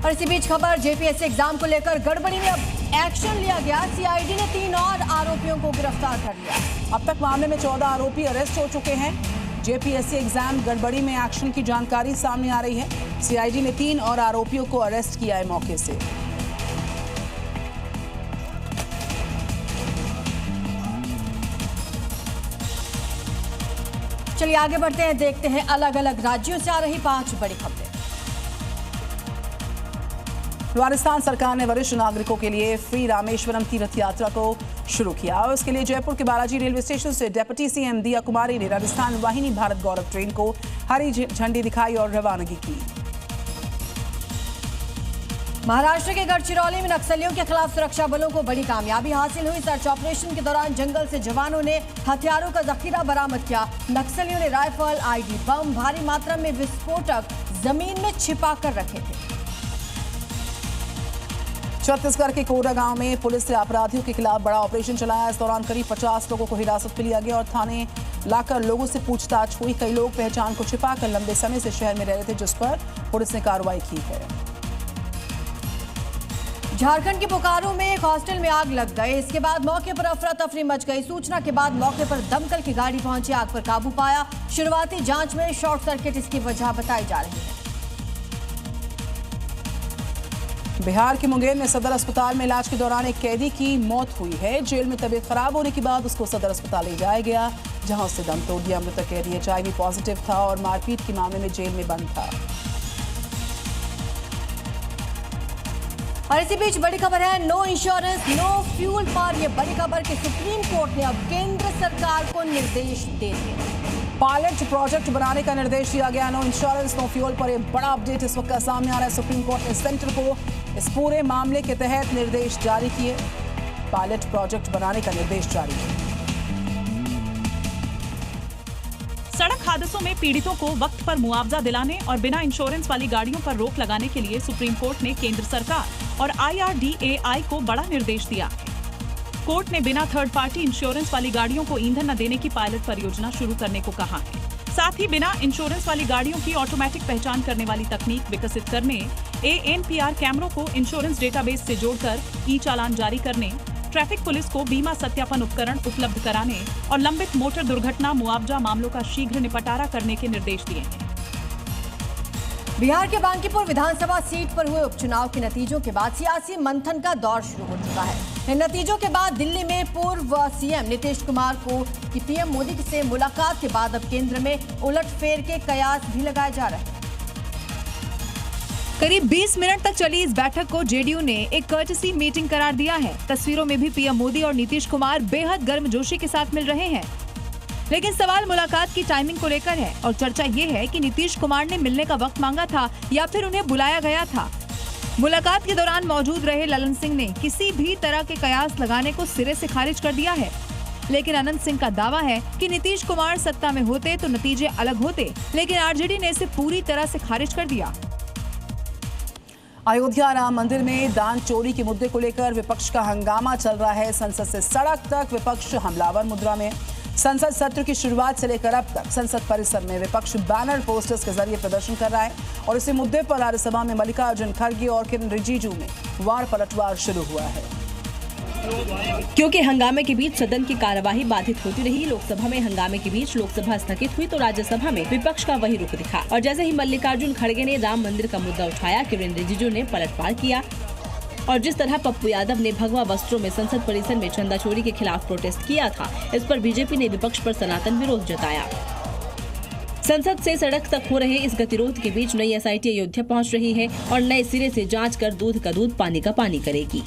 और इसी बीच खबर, जेपीएससी एग्जाम को लेकर गड़बड़ी में अब एक्शन लिया गया। सीआईडी ने 3 और आरोपियों को गिरफ्तार कर लिया। अब तक मामले में 14 आरोपी अरेस्ट हो चुके हैं। जेपीएससी एग्जाम गड़बड़ी में एक्शन की जानकारी सामने आ रही है। सीआईडी ने 3 और आरोपियों को अरेस्ट किया है मौके से। चलिए आगे बढ़ते हैं, देखते हैं अलग अलग राज्यों से आ रही 5 बड़ी खबरें। राजस्थान सरकार ने वरिष्ठ नागरिकों के लिए फ्री रामेश्वरम तीर्थ यात्रा को शुरू किया और उसके लिए जयपुर के बालाजी रेलवे स्टेशन से डिप्टी सीएम दिया कुमारी ने राजस्थान वाहिनी भारत गौरव ट्रेन को हरी झंडी दिखाई और रवानगी की। महाराष्ट्र के गढ़चिरौली में नक्सलियों के खिलाफ सुरक्षा बलों को बड़ी कामयाबी हासिल हुई। सर्च ऑपरेशन के दौरान जंगल से जवानों ने हथियारों का जखीरा बरामद किया। नक्सलियों ने राइफल, आईडी बम, भारी मात्रा में विस्फोटक जमीन में छिपा कर रखे थे। छत्तीसगढ़ के कोरा गांव में पुलिस ने अपराधियों के खिलाफ बड़ा ऑपरेशन चलाया। इस दौरान करीब 50 लोगों को हिरासत में लिया गया और थाने लाकर लोगों से पूछताछ हुई। कई लोग पहचान को छिपाकर लंबे समय से शहर में रह रहे थे, जिस पर पुलिस ने कार्रवाई की है। झारखंड के बोकारो में एक हॉस्टल में आग लग गई। इसके बाद मौके पर अफरा तफरी मच गई। सूचना के बाद मौके पर दमकल की गाड़ी पहुंची, आग पर काबू पाया। शुरुआती जांच में शॉर्ट सर्किट इसकी वजह बताई जा रही है। बिहार के मुंगेर में सदर अस्पताल में इलाज के दौरान एक कैदी की मौत हुई है। जेल में तबीयत खराब होने के बाद उसको सदर अस्पताल ले जाया गया, जहां उससे दम तोड़ दिया। मृतक कैदी HIV पॉजिटिव था और मारपीट के मामले में जेल में बंद था। और इसी बीच बड़ी खबर है, नो इंश्योरेंस नो फ्यूल पर। यह बड़ी खबर कि सुप्रीम कोर्ट ने अब केंद्र सरकार को निर्देश दे दिए। पायलट प्रोजेक्ट बनाने का निर्देश दिया गया। नो इंश्योरेंस नो फ्यूल पर एक बड़ा अपडेट इस वक्त का सामने आ रहा है। सुप्रीम कोर्ट ने सेंटर को इस पूरे मामले के तहत निर्देश जारी किए। पायलट प्रोजेक्ट बनाने का निर्देश जारी किया। सड़क हादसों में पीड़ितों को वक्त पर मुआवजा दिलाने और बिना इंश्योरेंस वाली गाड़ियों पर रोक लगाने के लिए सुप्रीम कोर्ट ने केंद्र सरकार और IRDAI को बड़ा निर्देश दिया है। कोर्ट ने बिना थर्ड पार्टी इंश्योरेंस वाली गाड़ियों को ईंधन न देने की पायलट परियोजना शुरू करने को कहा है। साथ ही बिना इंश्योरेंस वाली गाड़ियों की ऑटोमेटिक पहचान करने वाली तकनीक विकसित करने, ANPR कैमरों को इंश्योरेंस डेटाबेस से जोड़कर ई-चालान जारी करने, ट्रैफिक पुलिस को बीमा सत्यापन उपकरण उपलब्ध कराने और लंबित मोटर दुर्घटना मुआवजा मामलों का शीघ्र निपटारा करने के निर्देश दिए हैं। बिहार के बांकीपुर विधानसभा सीट पर हुए उपचुनाव के नतीजों के बाद सियासी मंथन का दौर शुरू हो चुका है। इन नतीजों के बाद दिल्ली में पूर्व सीएम नीतीश कुमार को पीएम मोदी से मुलाकात के बाद अब केंद्र में उलटफेर के कयास भी लगाए जा रहे हैं। करीब 20 मिनट तक चली इस बैठक को जेडीयू ने एक कर्टसी मीटिंग करार दिया है। तस्वीरों में भी पीएम मोदी और नीतीश कुमार बेहद गर्मजोशी के साथ मिल रहे हैं। लेकिन सवाल मुलाकात की टाइमिंग को लेकर है और चर्चा ये है कि नीतीश कुमार ने मिलने का वक्त मांगा था या फिर उन्हें बुलाया गया था। मुलाकात के दौरान मौजूद रहे ललन सिंह ने किसी भी तरह के कयास लगाने को सिरे से खारिज कर दिया है। लेकिन अनंत सिंह का दावा है कि नीतीश कुमार सत्ता में होते तो नतीजे अलग होते, लेकिन आरजेडी ने इसे पूरी तरह से खारिज कर दिया। अयोध्या राम मंदिर में दान चोरी के मुद्दे को लेकर विपक्ष का हंगामा चल रहा है। संसद से सड़क तक विपक्ष हमलावर मुद्रा में। संसद सत्र की शुरुआत से लेकर अब तक संसद परिसर में विपक्ष बैनर पोस्टर्स के जरिए प्रदर्शन कर रहा है और इसी मुद्दे पर राज्यसभा में मल्लिकार्जुन खड़गे और किरण रिजिजू में वार पलटवार शुरू हुआ है। क्योंकि हंगामे के बीच सदन की कार्यवाही बाधित होती रही, लोकसभा में हंगामे के बीच लोकसभा स्थगित हुई तो राज्यसभा में विपक्ष का वही रुख दिखा और जैसे ही मल्लिकार्जुन खड़गे ने राम मंदिर का मुद्दा उठाया, किरण रिजिजू ने पलटवार किया और जिस तरह पप्पू यादव ने भगवा वस्त्रों में संसद परिसर में चंदा चोरी के खिलाफ प्रोटेस्ट किया था, इस पर बीजेपी ने विपक्ष पर सनातन विरोध जताया। संसद से सड़क तक हो रहे इस गतिरोध के बीच नई SIT अयोध्या पहुंच रही है और नए सिरे से जांच कर दूध का दूध पानी का पानी करेगी।